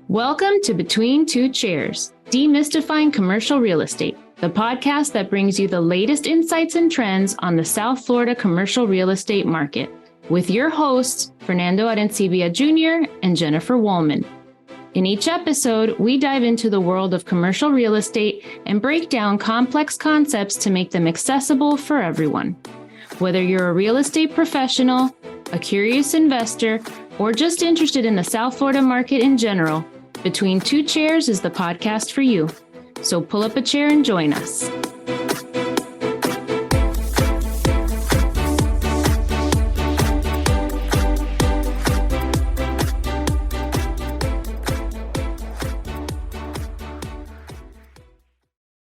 Welcome to Between Two Chairs, Demystifying Commercial Real Estate, the podcast that brings you the latest insights and trends on the South Florida commercial real estate market, with your hosts, Fernando Arencibia Jr. and Jennifer Woolman. In each episode, we dive into the world of commercial real estate and break down complex concepts to make them accessible for everyone. Whether you're a real estate professional, a curious investor, or just interested in the South Florida market in general, Between Two Chairs is the podcast for you. So pull up a chair and join us.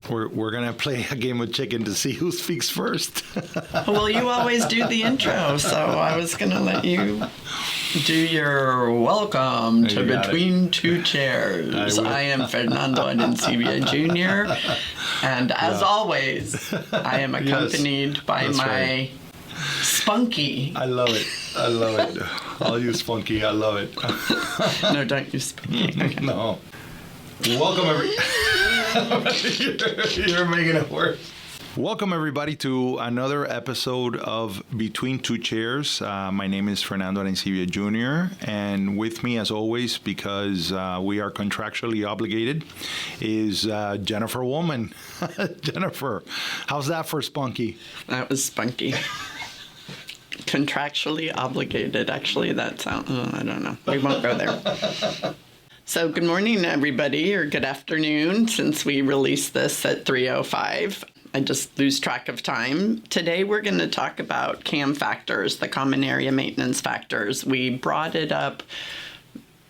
We're going to play a game of chicken to see who speaks first. Well, you always do the intro, so I was going to let you do your welcome to Between Two Chairs. I am Fernando Arencibia Jr., and as always, I am accompanied by my Spunky. I love it. I'll use Spunky. I love it. No, don't use Spunky. Okay. No. Welcome, You're making it worse. Welcome, everybody, to another episode of Between Two Chairs. My name is Fernando Arencibia Jr., and with me, as always, because we are contractually obligated, is Jennifer Woolman. Jennifer, how's that for Spunky? That was Spunky. Contractually obligated. Actually, that sounds, I don't know. We won't go there. So good morning, everybody, or good afternoon, since we released this at 3:05. I just lose track of time. Today, we're going to talk about CAM factors, the common area maintenance factors. We brought it up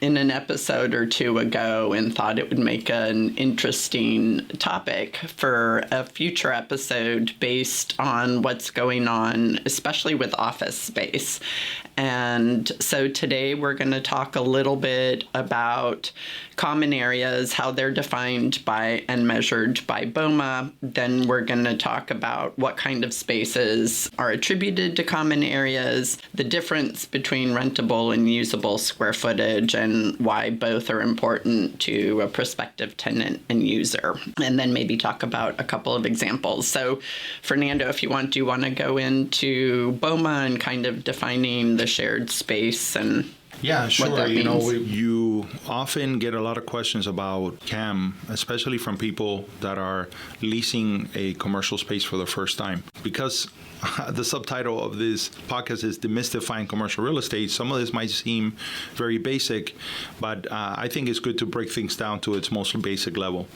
in an episode or two ago and thought it would make an interesting topic for a future episode based on what's going on, especially with office space. And so today we're going to talk a little bit about common areas, how they're defined by and measured by BOMA. Then we're going to talk about what kind of spaces are attributed to common areas, the difference between rentable and usable square footage, and why both are important to a prospective tenant and user. And then maybe talk about a couple of examples. So Fernando, if you want, do you want to go into BOMA and kind of defining the shared space and yeah, sure. what that You means? know, you often get a lot of questions about CAM, especially from people that are leasing a commercial space for the first time. Because the subtitle of this podcast is Demystifying Commercial Real Estate, some of this might seem very basic, but I think it's good to break things down to its most basic level.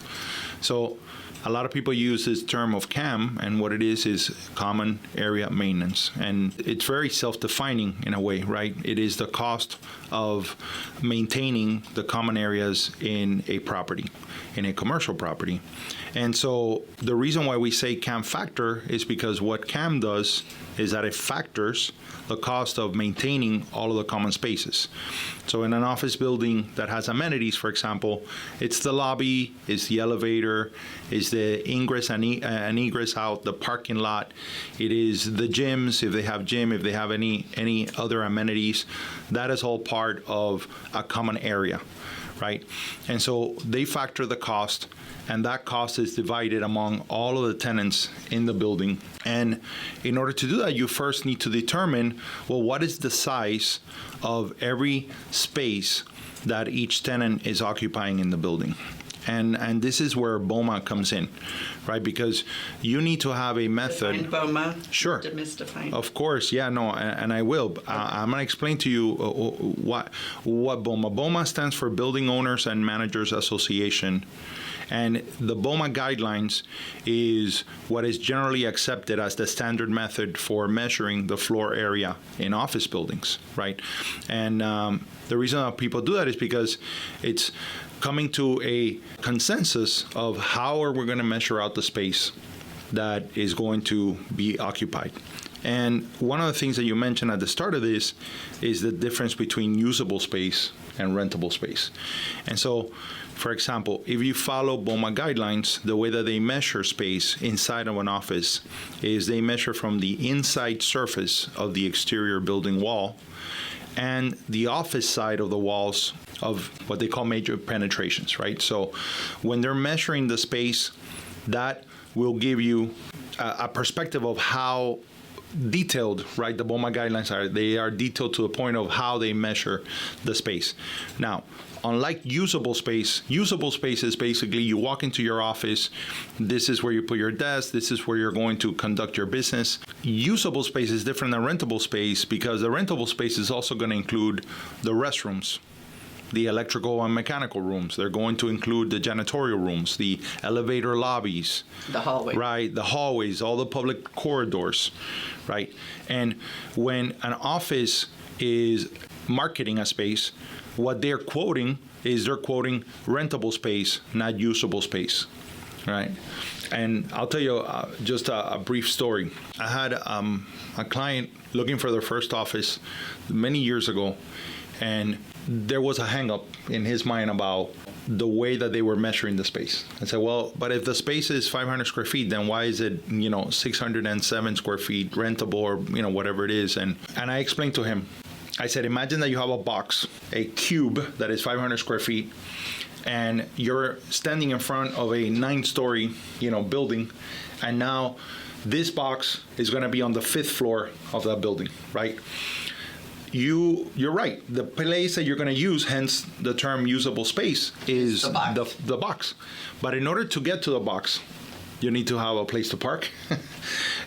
So a lot of people use this term of CAM, and what it is common area maintenance. And it's very self-defining in a way, right? It is the cost of maintaining the common areas in a property, in a commercial property. And so the reason why we say CAM factor is because what CAM does is that it factors the cost of maintaining all of the common spaces. So in an office building that has amenities, for example, it's the lobby, it's the elevator, it's the ingress and egress out, the parking lot, it is the gyms, if they have gym, if they have any other amenities, that is all part of a common area, right? And so they factor the cost, and that cost is divided among all of the tenants in the building. And in order to do that, you first need to determine, well, what is the size of every space that each tenant is occupying in the building? And this is where BOMA comes in, right? Because you need to have a method. Define BOMA. Sure. Demystifying. Of course, yeah, no, and I will. Okay. I'm going to explain to you what BOMA. BOMA stands for Building Owners and Managers Association. And the BOMA guidelines is what is generally accepted as the standard method for measuring the floor area in office buildings, right? And the reason that people do that is because it's coming to a consensus of how are we going to measure out the space that is going to be occupied. And one of the things that you mentioned at the start of this is the difference between usable space and rentable space. And so, for example, if you follow BOMA guidelines, the way that they measure space inside of an office is they measure from the inside surface of the exterior building wall and the office side of the walls of what they call major penetrations, right? So when they're measuring the space, that will give you a perspective of how detailed, right, the BOMA guidelines are. They are detailed to the point of how they measure the space. Now, unlike usable space is basically you walk into your office, this is where you put your desk, this is where you're going to conduct your business. Usable space is different than rentable space because the rentable space is also going to include the restrooms, the electrical and mechanical rooms. They're going to include the janitorial rooms, the elevator lobbies. The hallway. Right, the hallways, all the public corridors, right? And when an office is marketing a space, what they're quoting rentable space, not usable space, right? And I'll tell you just a brief story. I had a client looking for their first office many years ago, and there was a hang-up in his mind about the way that they were measuring the space. I said, well, but if the space is 500 square feet, then why is it, 607 square feet rentable or, whatever it is? And I explained to him, I said, imagine that you have a box, a cube that is 500 square feet, and you're standing in front of a 9-story, building, and now this box is going to be on the 5th floor of that building, right? You're right. The place that you're going to use, hence the term usable space, is the box. But in order to get to the box, you need to have a place to park.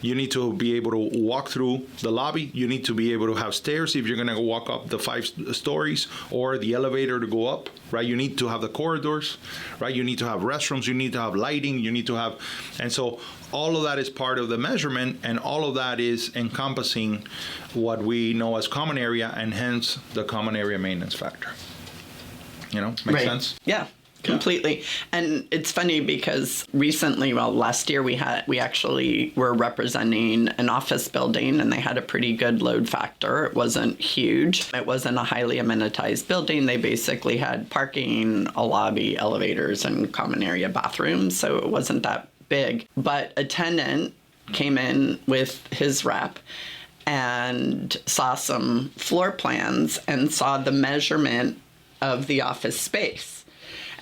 You need to be able to walk through the lobby. You need to be able to have stairs if you're going to walk up the 5 stories, or the elevator to go up, right? You need to have the corridors, right? You need to have restrooms. You need to have lighting. You need to have, and so all of that is part of the measurement, and all of that is encompassing what we know as common area, and hence the common area maintenance factor. Make sense? Yeah. Completely. And it's funny because recently, last year we actually were representing an office building, and they had a pretty good load factor. It wasn't huge. It wasn't a highly amenitized building. They basically had parking, a lobby, elevators, and common area bathrooms. So it wasn't that big. But a tenant came in with his rep and saw some floor plans and saw the measurement of the office space.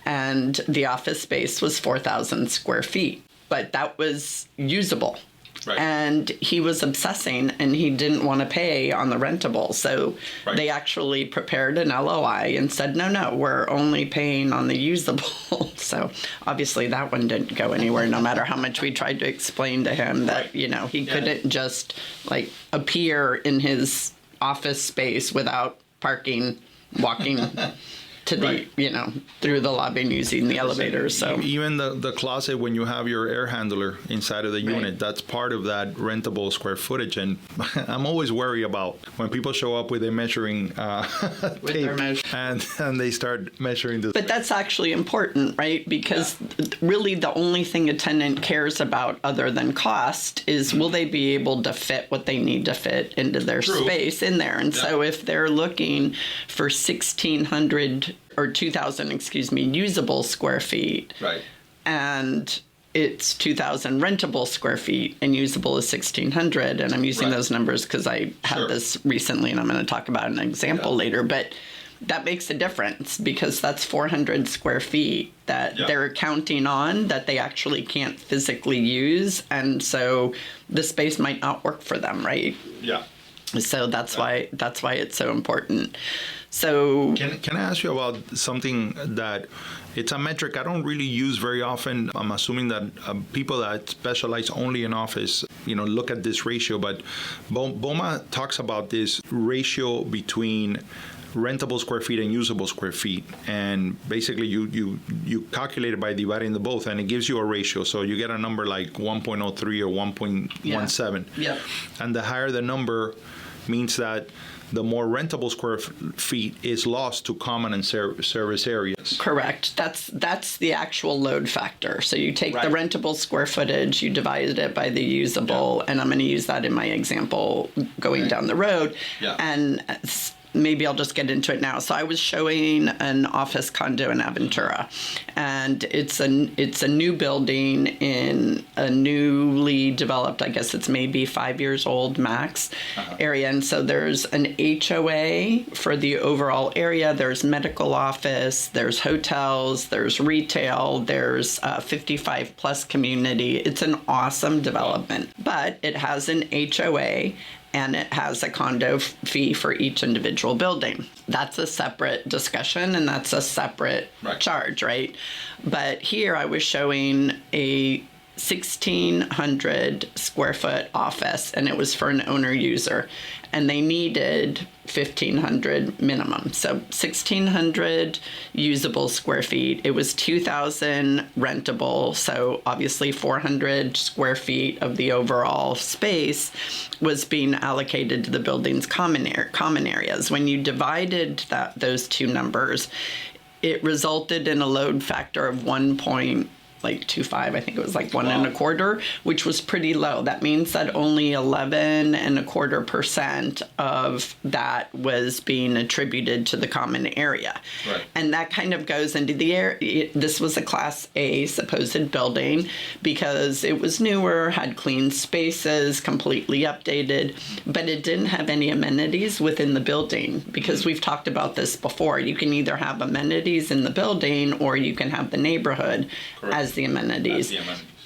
And the office space was 4,000 square feet, but that was usable. Right. And he was obsessing, and he didn't want to pay on the rentable. So They actually prepared an LOI and said, no, we're only paying on the usable. So obviously that one didn't go anywhere, no matter how much we tried to explain to him that, he couldn't just appear in his office space without parking, walking to the, through the lobby and using the elevators. So even the closet, when you have your air handler inside of the unit, that's part of that rentable square footage. And I'm always worried about when people show up with a measuring tape and they start measuring the. But that's actually important, right? Because really the only thing a tenant cares about other than cost is will they be able to fit what they need to fit into their space in there. And so if they're looking for 1,600 or 2,000, usable square feet. Right. And it's 2,000 rentable square feet, and usable is 1,600. And I'm using those numbers because I had this recently, and I'm going to talk about an example later. But that makes a difference because that's 400 square feet that they're counting on that they actually can't physically use. And so the space might not work for them, right? Yeah. So that's why it's so important. So can I ask you about something that it's a metric I don't really use very often. I'm assuming that people that specialize only in office, look at this ratio. But BOMA talks about this ratio between rentable square feet and usable square feet, and basically you calculate it by dividing the both, and it gives you a ratio. So you get a number like 1.03 or 1.17. Yeah. And the higher the number means that the more rentable square feet is lost to common and service areas. Correct. That's the actual load factor. So you take the rentable square footage, you divide it by the usable, and I'm going to use that in my example going down the road. Yeah. And maybe I'll just get into it now. So I was showing an office condo in Aventura, and it's a new building in a newly developed, I guess it's maybe 5 years old max area. And so there's an HOA for the overall area. There's medical office, there's hotels, there's retail, there's 55 plus community. It's an awesome development, but it has an HOA and it has a condo fee for each individual building. That's a separate discussion and that's a separate charge, right? But here I was showing a 1,600 square foot office, and it was for an owner user, and they needed 1,500 minimum. So 1,600 usable square feet. It was 2,000 rentable. So obviously 400 square feet of the overall space was being allocated to the building's common areas. When you divided those two numbers, it resulted in a load factor of 1.25, I think it was like 1.25, which was pretty low. That means that only 11.25% of that was being attributed to the common area. Right. And that kind of goes into the air. This was a Class A supposed building because it was newer, had clean spaces, completely updated, but it didn't have any amenities within the building because we've talked about this before. You can either have amenities in the building or you can have the neighborhood as the amenities.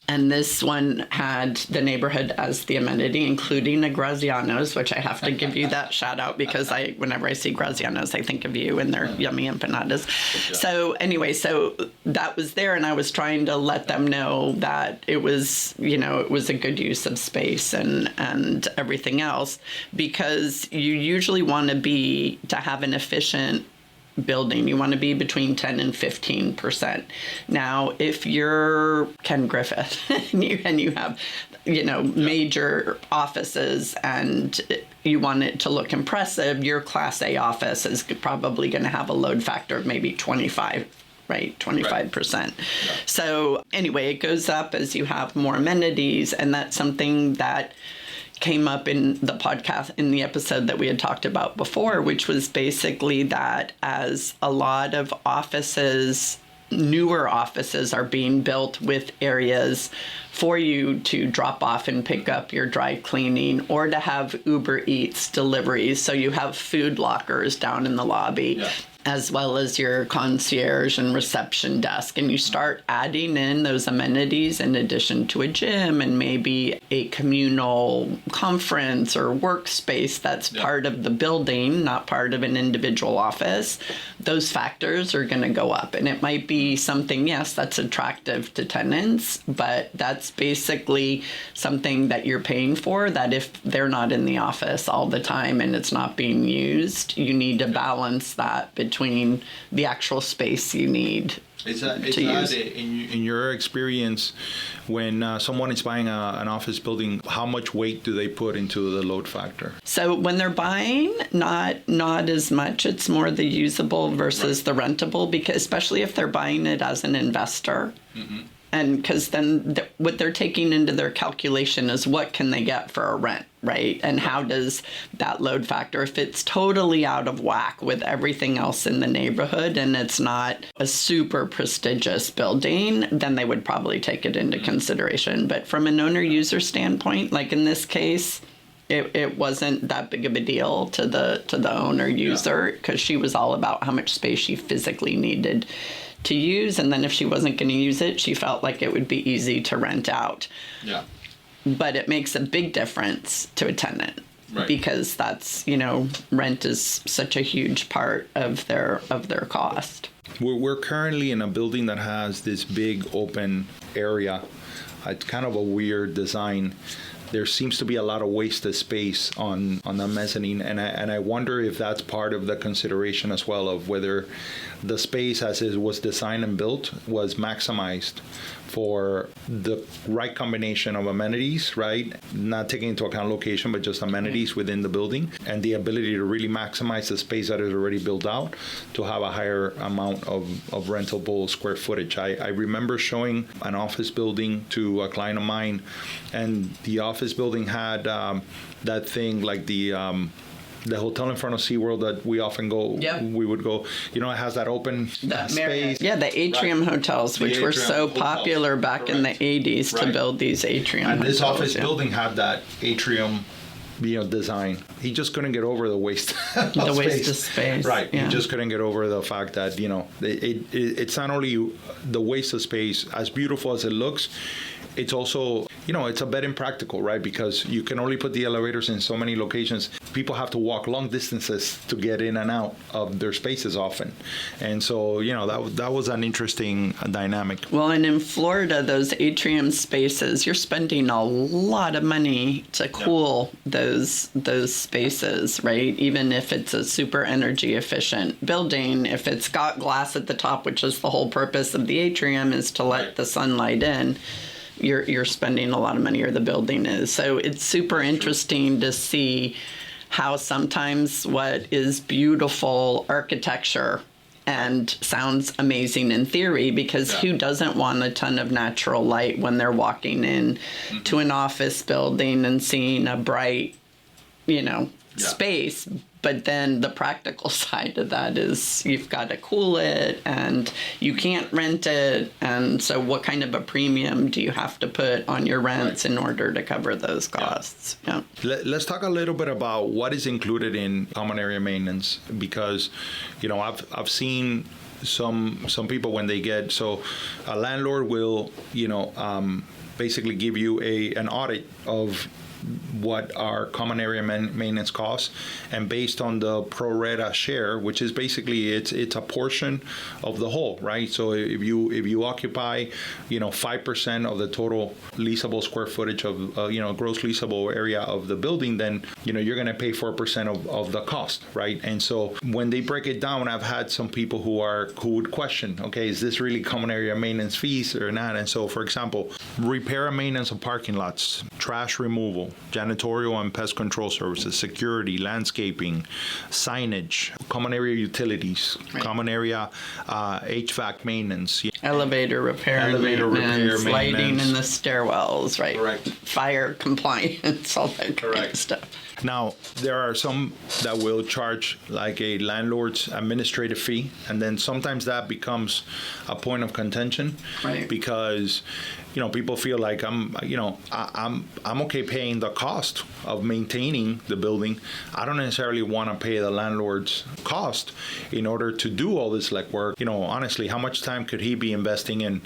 And this one had the neighborhood as the amenity, including a Graziano's, which I have to give you that shout out because whenever I see Graziano's, I think of you and their yummy empanadas. So anyway, so that was there, and I was trying to let them know that it was, it was a good use of space and everything else, because you usually want to have an efficient building. You want to be between 10 and 15%. Now, if you're Ken Griffith and you have, major offices and you want it to look impressive, your Class A office is probably going to have a load factor of maybe 25%. Right, 25%. Right. Yeah. So anyway, it goes up as you have more amenities, and that's something that came up in the podcast, in the episode that we had talked about before, which was basically that as a lot of newer offices are being built with areas for you to drop off and pick up your dry cleaning or to have Uber Eats deliveries. So you have food lockers down in the lobby. Yeah. As well as your concierge and reception desk. And you start adding in those amenities in addition to a gym and maybe a communal conference or workspace that's part of the building, not part of an individual office. Those factors are going to go up. And it might be something, yes, that's attractive to tenants, but that's basically something that you're paying for, that if they're not in the office all the time and it's not being used, you need to balance that between the actual space you need. Is that in your experience, when someone is buying an office building, how much weight do they put into the load factor? So when they're buying, not as much. It's more the usable versus the rentable, because especially if they're buying it as an investor. Mm-hmm. And because then what they're taking into their calculation is what can they get for a rent, right? And how does that load factor, if it's totally out of whack with everything else in the neighborhood and it's not a super prestigious building, then they would probably take it into consideration. But from an owner-user standpoint, like in this case, it wasn't that big of a deal to the owner-user, because she was all about how much space she physically needed to use, and then if she wasn't going to use it, she felt like it would be easy to rent out. Yeah. But it makes a big difference to a tenant, right? Because that's, rent is such a huge part of their cost. We're currently in a building that has this big open area. It's kind of a weird design. There seems to be a lot of wasted space on the mezzanine, and I wonder if that's part of the consideration as well, of whether the space as it was designed and built was maximized for the right combination of amenities, right? Not taking into account location, but just amenities within the building, and the ability to really maximize the space that is already built out to have a higher amount of rentable square footage. I remember showing an office building to a client of mine, and the office building had that thing like the the hotel in front of SeaWorld that we often go, we would go, it has that open space. Yeah, the atrium hotels, which were so popular back in the 80s to build these atrium hotels. And this office building had that atrium design. He just couldn't get over the waste of the space. Waste of space. Right. Yeah. He just couldn't get over the fact that, it's not only the waste of space, as beautiful as it looks, it's also, it's a bit impractical, right? Because you can only put the elevators in so many locations. People have to walk long distances to get in and out of their spaces often. And so, that was an interesting dynamic. Well, and in Florida, those atrium spaces, you're spending a lot of money to cool those spaces, right? Even if it's a super energy efficient building, if it's got glass at the top, which is the whole purpose of the atrium, is to let the sunlight in. You're spending a lot of money, or the building is. So it's super interesting to see how sometimes what is beautiful architecture and sounds amazing in theory, because who doesn't want a ton of natural light when they're walking in to an office building and seeing a bright, space. But then the practical side of that is you've got to cool it and you can't rent it. And so what kind of a premium do you have to put on your rents in order to cover those costs? Yeah. Let's talk a little bit about what is included in common area maintenance, because, I've seen some people when they get, a landlord will, basically give you an audit of what our common area maintenance costs, and based on the pro rata share, which is basically it's a portion of the whole, right? So if you occupy 5% of the total leasable square footage of gross leasable area of the building, then you're going to pay 4% of the cost, right? And so when they break it down, I've had some people who would question, okay, is this really common area maintenance fees or not? And so, for example, repair and maintenance of parking lots, trash removal, janitorial and pest control services, security, landscaping, signage, common area utilities, common area HVAC maintenance, elevator repair, maintenance, lighting in the stairwells, right? Correct. Fire compliance, all that kind of stuff. Now, there are some that will charge like a landlord's administrative fee, and then sometimes that becomes a point of contention, right? Because people feel like I'm okay paying the cost of maintaining the building. I don't necessarily want to pay the landlord's cost in order to do all this legwork. Honestly, how much time could he be investing in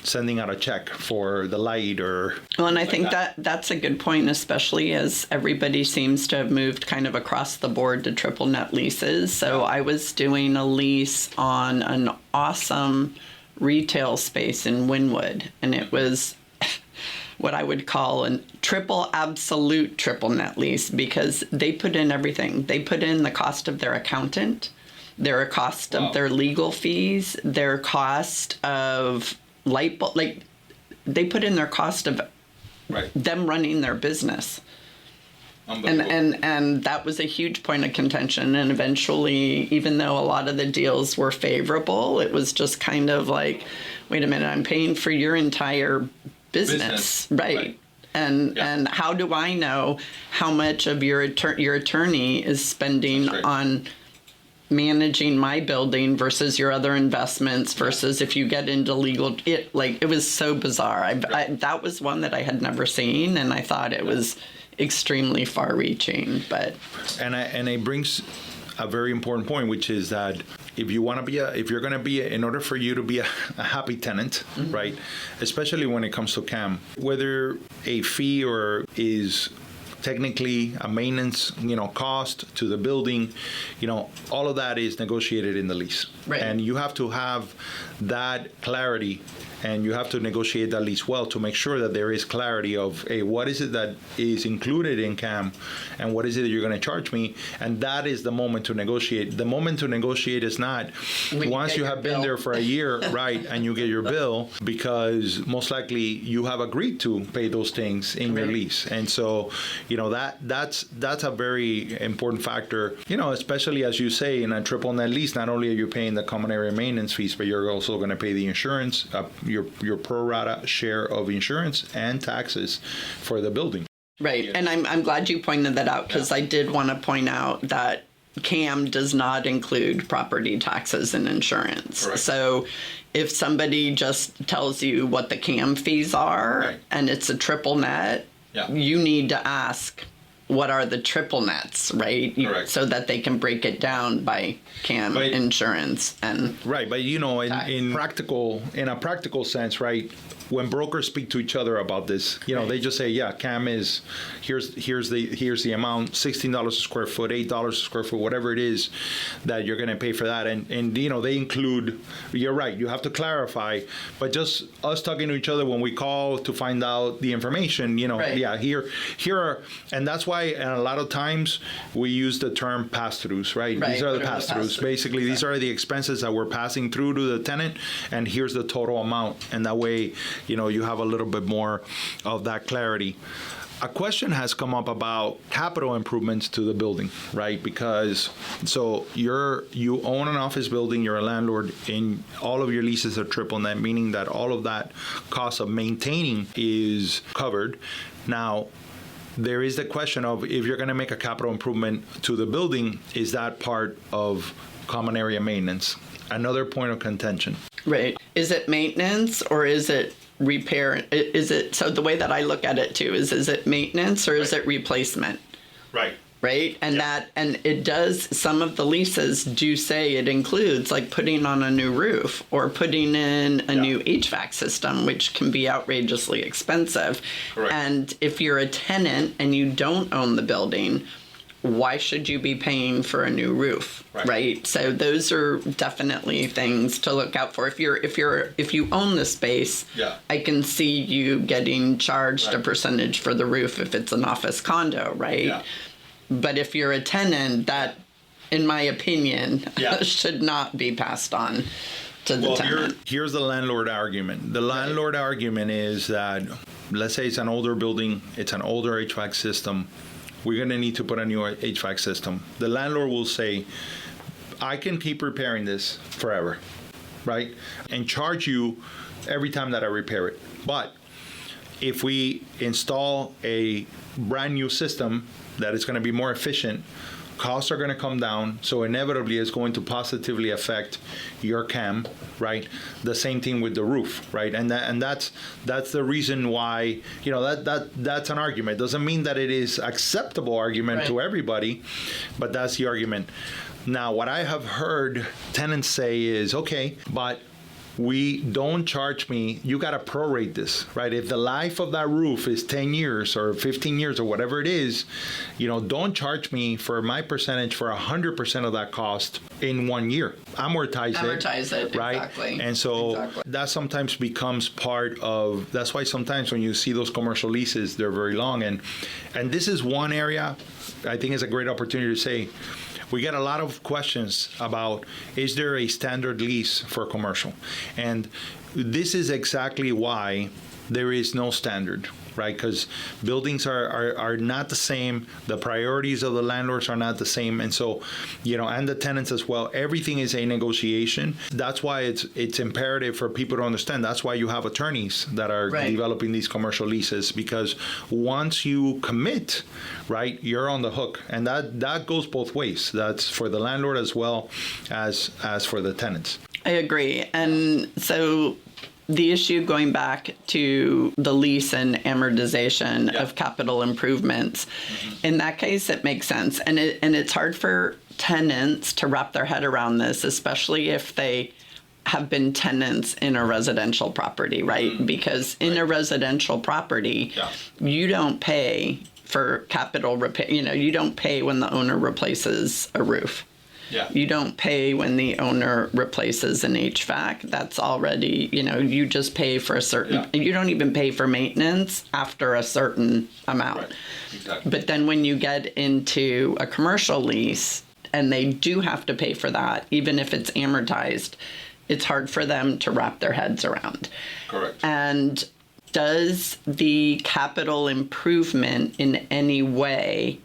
sending out a check for the light or? Well, and I think that's a good point, especially as everybody seems to have moved kind of across the board to triple net leases. So I was doing a lease on an awesome retail space in Wynwood, and it was what I would call a absolute triple net lease, because they put in everything. They put in the cost of their accountant, their cost of their legal fees, their cost of light bulb, they put in their cost of them running their business. And that was a huge point of contention. And eventually, even though a lot of the deals were favorable, it was just kind of like, wait a minute, I'm paying for your entire business. Right. And how do I know how much of your attorney is spending on managing my building versus your other investments versus if you get into legal, it was so bizarre. That was one that I had never seen, and I thought it was extremely far-reaching, but and it brings a very important point, which is that if you're going to be in order for you to be a happy tenant, right, especially when it comes to CAM, whether a fee or is technically a maintenance, cost to the building, all of that is negotiated in the lease, right? And you have to have that clarity. And you have to negotiate that lease well to make sure that there is clarity of, hey, what is it that is included in CAM and what is it that you're going to charge me? And that is the moment to negotiate. The moment to negotiate is not once you have been there for a year, right, and you get your bill, because most likely you have agreed to pay those things in your lease. And so, that's a very important factor, especially as you say, in a triple net lease, not only are you paying the common area maintenance fees, but you're also going to pay the insurance, your pro rata share of insurance and taxes for the building. Right. And I'm glad you pointed that out, because I did want to point out that CAM does not include property taxes and insurance. Correct. So if somebody just tells you what the CAM fees are and it's a triple net, you need to ask, what are the triple nets, right? Correct. So that they can break it down by CAM, insurance, and right. But in a practical sense, right? When brokers speak to each other about this, they just say, CAM is here's the amount, $16 a square foot, $8 a square foot, whatever it is that you're going to pay for that, and they include. You're right. You have to clarify, but just us talking to each other when we call to find out the information, here are, and that's why a lot of times we use the term pass-throughs, right? These are the pass-throughs. Basically, these are the expenses that we're passing through to the tenant, and here's the total amount, and that way, you have a little bit more of that clarity. A question has come up about capital improvements to the building, right? Because you own an office building, you're a landlord, and all of your leases are triple net, meaning that all of that cost of maintaining is covered. Now, there is the question of, if you're going to make a capital improvement to the building, is that part of common area maintenance? Another point of contention. Right. Is it maintenance or is it repair? Is it, so the way that I look at it too is it maintenance or is it replacement? Right. Right. And and it does, some of the leases do say it includes like putting on a new roof or putting in a new HVAC system, which can be outrageously expensive. Correct. And if you're a tenant and you don't own the building, why should you be paying for a new roof, right? So those are definitely things to look out for. If you own the space, I can see you getting charged a percentage for the roof if it's an office condo, right? Yeah. But if you're a tenant, that, in my opinion, should not be passed on to the tenant. Here's the landlord argument. The landlord argument is that, let's say it's an older building, it's an older HVAC system. We're going to need to put a new HVAC system. The landlord will say, I can keep repairing this forever, right? And charge you every time that I repair it. But if we install a brand new system that is going to be more efficient, costs are going to come down, so inevitably it's going to positively affect your CAM, right? The same thing with the roof, right? And that's the reason why, that's an argument. Doesn't mean that it is acceptable argument to everybody, but that's the argument. Now, what I have heard tenants say is, okay, but we don't charge me, you got to prorate this, right? If the life of that roof is 10 years or 15 years or whatever it is, don't charge me for my percentage for 100% of that cost in 1 year. Amortize it, right? Exactly. And so that sometimes becomes part of, that's why sometimes when you see those commercial leases, they're very long. And this is one area I think is a great opportunity to say, we get a lot of questions about, is there a standard lease for commercial? And this is exactly why there is no standard, right? Because buildings are not the same. The priorities of the landlords are not the same. And so, and the tenants as well, everything is a negotiation. That's why it's imperative for people to understand. That's why you have attorneys that are developing these commercial leases, because once you commit, right, you're on the hook. And that goes both ways. That's for the landlord as well as for the tenants. I agree. And so the issue, going back to the lease and amortization of capital improvements, in that case, it makes sense. And it's hard for tenants to wrap their head around this, especially if they have been tenants in a residential property, right? Because in a residential property, you don't pay for capital repair. You don't pay when the owner replaces a roof. Yeah. You don't pay when the owner replaces an HVAC. That's already, you just pay for a certain, you don't even pay for maintenance after a certain amount. Right. Exactly. But then when you get into a commercial lease and they do have to pay for that, even if it's amortized, it's hard for them to wrap their heads around. Correct. And does the capital improvement in any way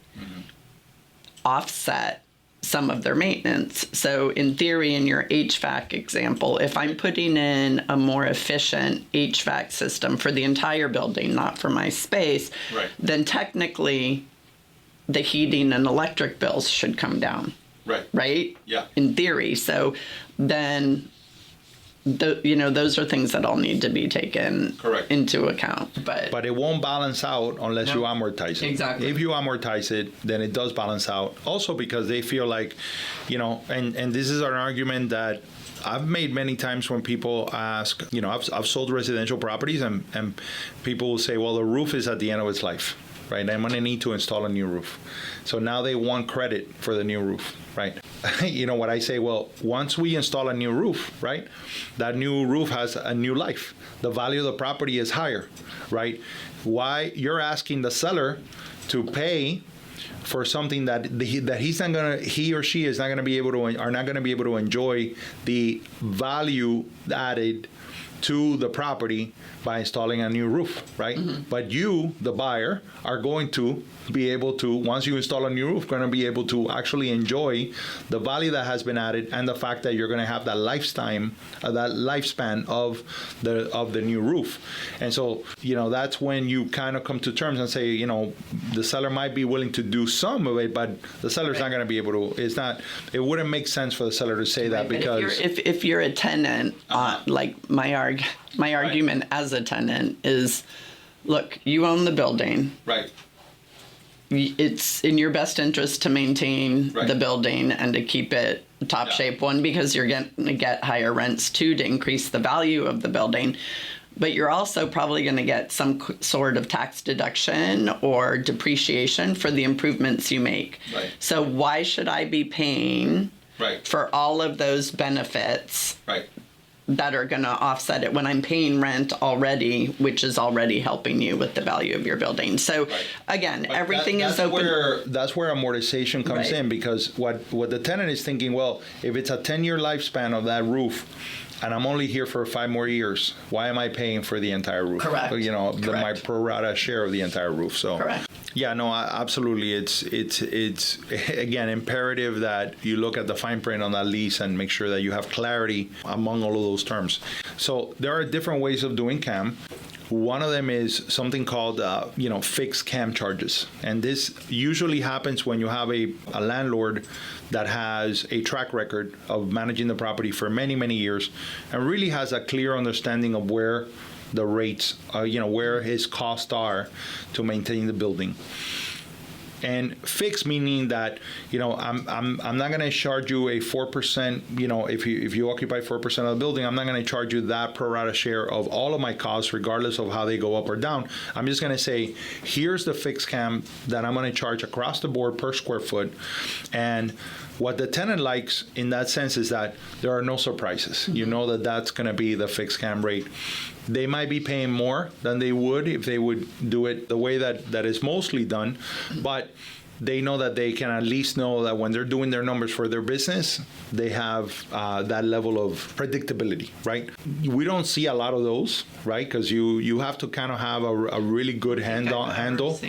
offset some of their maintenance. So in theory, in your HVAC example, if I'm putting in a more efficient HVAC system for the entire building, not for my space, Right. then technically the heating and electric bills should come down. Right. Right? Yeah. In theory. So then, those are things that all need to be taken Correct. into account. But it won't balance out unless you amortize it. Exactly. If you amortize it, then it does balance out. Also because they feel like, and this is an argument that I've made many times when people ask, I've sold residential properties and people will say, well, the roof is at the end of its life, right? I'm going to need to install a new roof. So now they want credit for the new roof, right? You know what I say? Well, once we install a new roof, right, that new roof has a new life. The value of the property is higher, right? Why you're asking the seller to pay for something that he or she is not gonna be able to enjoy the value added to the property by installing a new roof, right? Mm-hmm. But you, the buyer, are going to be able to, once you install a new roof, going to be able to actually enjoy the value that has been added and the fact that you're going to have that lifespan of the new roof. And so, that's when you kind of come to terms and say, the seller might be willing to do some of it, but the seller's not going to be able to. It wouldn't make sense for the seller to say that because if you're a tenant, like my argument as a tenant is, look, you own the building. Right. It's in your best interest to maintain the building and to keep it top shape. One, because you're going to get higher rents. Two, to increase the value of the building. But you're also probably going to get some sort of tax deduction or depreciation for the improvements you make. Right. So why should I be paying for all of those benefits that are going to offset it when I'm paying rent already, which is already helping you with the value of your building? So again, but everything is open. That's where amortization comes in, because what the tenant is thinking, well, if it's a 10-year lifespan of that roof, and I'm only here for 5 more years, why am I paying for the entire roof? Correct. My pro rata share of the entire roof. So. Correct. Yeah, no, absolutely. It's again imperative that you look at the fine print on that lease and make sure that you have clarity among all of those terms. So there are different ways of doing CAM. One of them is something called, fixed CAM charges. And this usually happens when you have a landlord that has a track record of managing the property for many, many years and really has a clear understanding of where the rates, where his costs are to maintain the building. And fixed meaning that, I'm not going to charge you a 4%, if you occupy 4% of the building, I'm not going to charge you that pro rata share of all of my costs, regardless of how they go up or down. I'm just going to say, here's the fixed CAM that I'm going to charge across the board per square foot. And what the tenant likes in that sense is that there are no surprises. You know that's going to be the fixed CAM rate. They might be paying more than they would if they would do it the way that is mostly done, but they know that they can at least know that when they're doing their numbers for their business, they have that level of predictability, right? We don't see a lot of those, right? Because you have to kind of have a really good handle.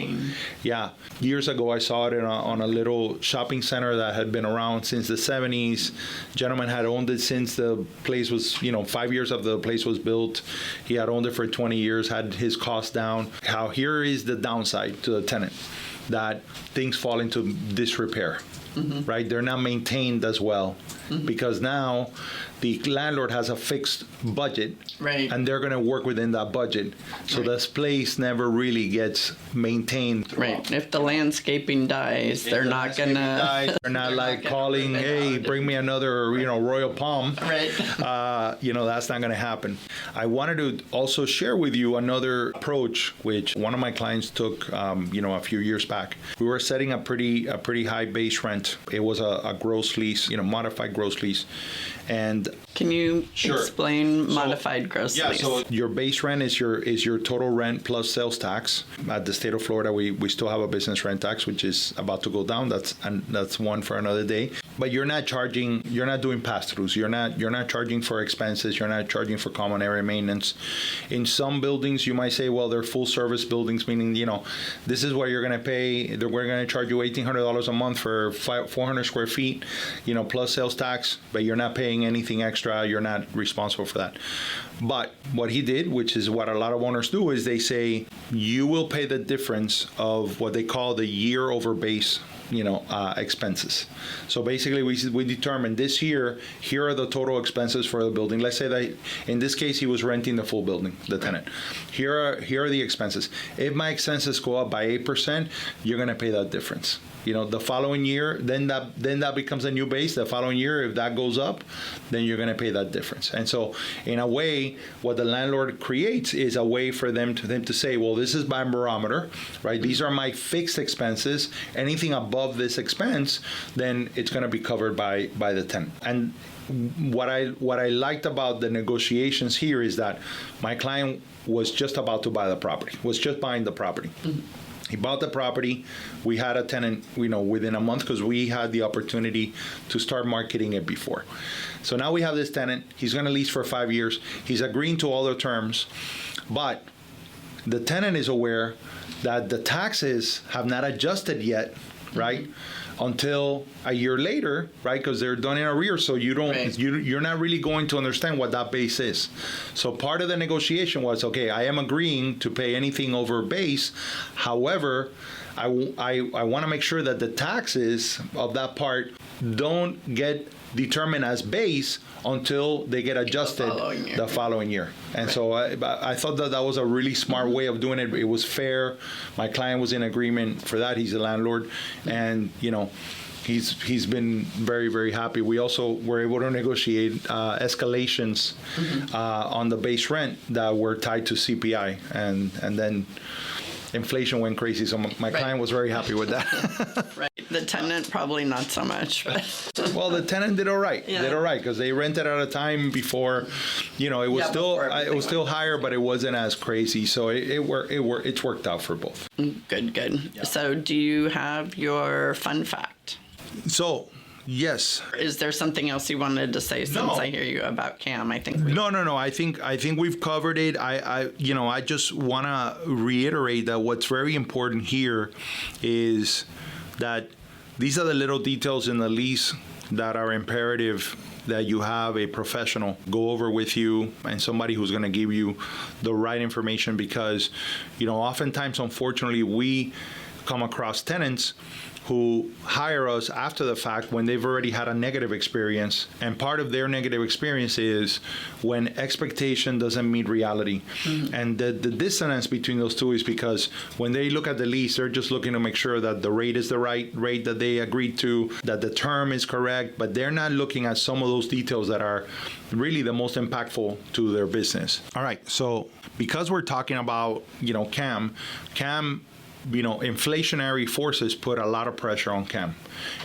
Yeah. Years ago, I saw it on a little shopping center that had been around since the 70s. Gentleman had owned it since the place was, 5 years after the place was built. He had owned it for 20 years, had his costs down. Here is the downside to the tenant, that things fall into disrepair, right? They're not maintained as well because now the landlord has a fixed budget, and they're going to work within that budget. So this place never really gets maintained throughout. Right. If the landscaping dies, they're not going to... They're not like calling, hey, bring me another, Royal Palm. Right. That's not going to happen. I wanted to also share with you another approach, which one of my clients took, a few years back. We were setting a pretty high base rent. It was a gross lease, modified gross lease. And can you explain modified gross lease? So your base rent is your total rent plus sales tax. At the state of Florida, we still have a business rent tax, which is about to go down. That's one for another day. but you're not doing pass-throughs. You're not charging for expenses. You're not charging for common area maintenance. In some buildings, you might say, well, they're full-service buildings, meaning, this is what you're going to pay. We're going to charge you $1,800 a month for 400 square feet, plus sales tax, but you're not paying anything extra. You're not responsible for that. But what he did, which is what a lot of owners do, is they say, you will pay the difference of what they call the year over base expenses. So basically, we determined this year, here are the total expenses for the building. Let's say that in this case, he was renting the full building, the tenant. Here are the expenses. If my expenses go up by 8%, you're going to pay that difference. The following year, then that becomes a new base. The following year, if that goes up, then you're going to pay that difference. And so, in a way, what the landlord creates is a way for them to say, well, this is my barometer, right? These are my fixed expenses. Anything above this expense, then it's going to be covered by the tenant. And what I liked about the negotiations here is that my client was just about to buy the property, was just buying the property. Mm-hmm. He bought the property. We had a tenant, within a month because we had the opportunity to start marketing it before. So now we have this tenant. He's going to lease for 5 years. He's agreeing to all the terms, but the tenant is aware that the taxes have not adjusted yet, right? Until a year later, right? Because they're done in arrears, so you're not really going to understand what that base is. So part of the negotiation was, okay, I am agreeing to pay anything over base. However, I want to make sure that the taxes of that part don't get determined as base until they get adjusted the following year. And so I thought that was a really smart way of doing it. It was fair. My client was in agreement for that. He's a landlord, and he's been very, very happy. We also were able to negotiate escalations on the base rent that were tied to CPI, and then inflation went crazy, so my client was very happy with that. Right. The tenant probably not so much. But well, the tenant did all right. Yeah. Did all right because they rented at a time before, it was still higher, but it wasn't as crazy. So it's worked out for both. Good. Yeah. So do you have your fun fact? So. Yes. Is there something else you wanted to say since I hear you about CAM? I think No. I think we've covered it. I just want to reiterate that what's very important here is that these are the little details in the lease that are imperative that you have a professional go over with you and somebody who's going to give you the right information because, oftentimes, unfortunately, we come across tenants who hire us after the fact when they've already had a negative experience. And part of their negative experience is when expectation doesn't meet reality. Mm-hmm. And the dissonance between those two is because when they look at the lease, they're just looking to make sure that the rate is the right rate that they agreed to, that the term is correct, but they're not looking at some of those details that are really the most impactful to their business. All right, so because we're talking about, CAM, inflationary forces put a lot of pressure on CAM.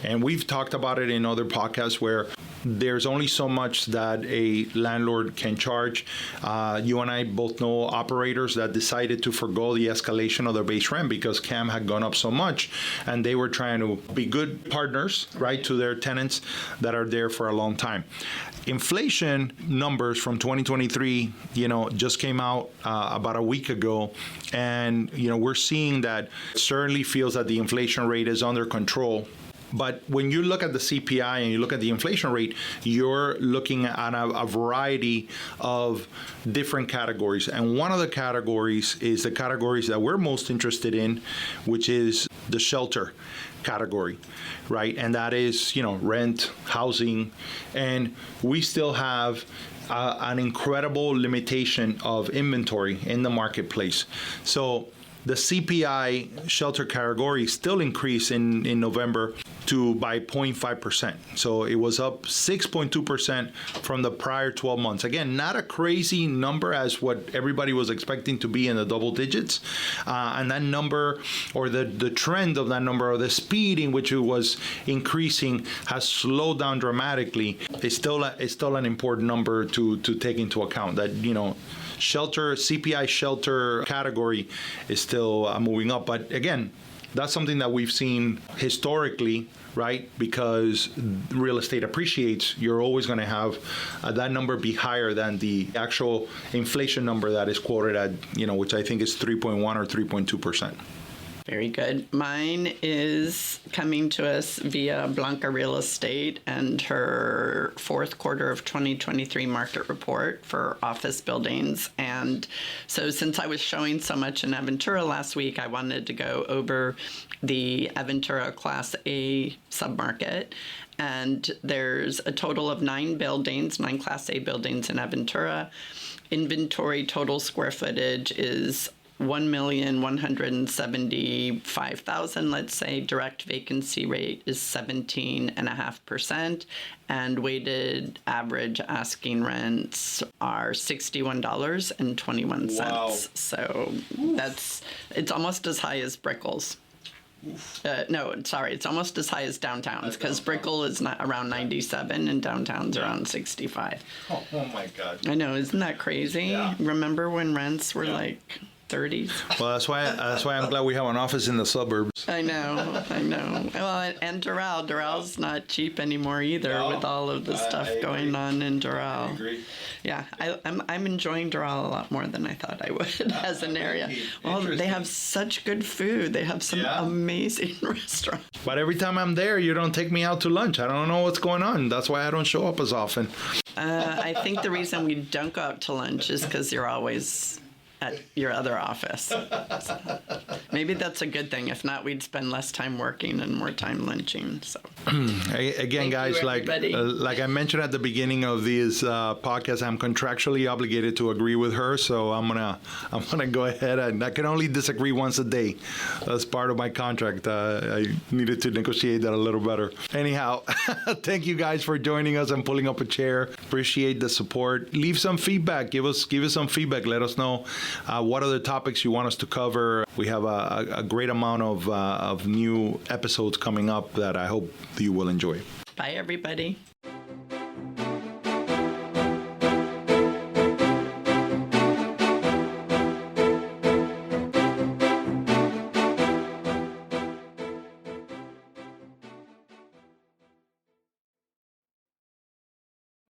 And we've talked about it in other podcasts where there's only so much that a landlord can charge. You and I both know operators that decided to forgo the escalation of their base rent because CAM had gone up so much, and they were trying to be good partners, right, to their tenants that are there for a long time. Inflation numbers from 2023, just came out about a week ago, and we're seeing that it certainly feels that the inflation rate is under control. But when you look at the CPI and you look at the inflation rate, you're looking at a variety of different categories. And one of the categories is the categories that we're most interested in, which is the shelter category, right? And that is, rent, housing, and we still have an incredible limitation of inventory in the marketplace. So the CPI shelter category still increased in November by 0.5%. So it was up 6.2% from the prior 12 months. Again, not a crazy number as what everybody was expecting to be in the double digits. And that number, or the trend of that number, or the speed in which it was increasing, has slowed down dramatically. It's still an important number to take into account that, CPI shelter category is still moving up. But again, that's something that we've seen historically, right? Because real estate appreciates, you're always going to have that number be higher than the actual inflation number that is quoted at, which I think is 3.1 or 3.2%. Very good. Mine is coming to us via Blanca Real Estate and her fourth quarter of 2023 market report for office buildings. And so since I was showing so much in Aventura last week, I wanted to go over the Aventura Class A submarket. And there's a total of 9 Class A buildings in Aventura. Inventory total square footage is 1,175,000, let's say. Direct vacancy rate is 17.5%, and weighted average asking rents are $61.21. Wow. So it's almost as high as Brickell's. It's almost as high as downtown's, because Brickell is not around 97 and downtown's around 65. Oh my God. I know, isn't that crazy? Yeah. Remember when rents were like 30s? Well, that's why I'm glad we have an office in the suburbs. I know. Well, and Doral's not cheap anymore either, with all of the stuff going on in Doral. I agree. Yeah, I'm enjoying Doral a lot more than I thought I would as an area. Well, they have such good food. They have some amazing restaurants. But every time I'm there, you don't take me out to lunch. I don't know what's going on. That's why I don't show up as often. I think the reason we don't go out to lunch is because you're always at your other office. So maybe that's a good thing. If not, we'd spend less time working and more time lunching. So again, guys, like I mentioned at the beginning of this podcast, I'm contractually obligated to agree with her. So I'm gonna go ahead, and I can only disagree once a day. That's part of my contract. I needed to negotiate that a little better. Anyhow, thank you guys for joining us and pulling up a chair. Appreciate the support. Leave some feedback. Give us some feedback. Let us know what other topics you want us to cover. We have a great amount of new episodes coming up that I hope you will enjoy. Bye, everybody.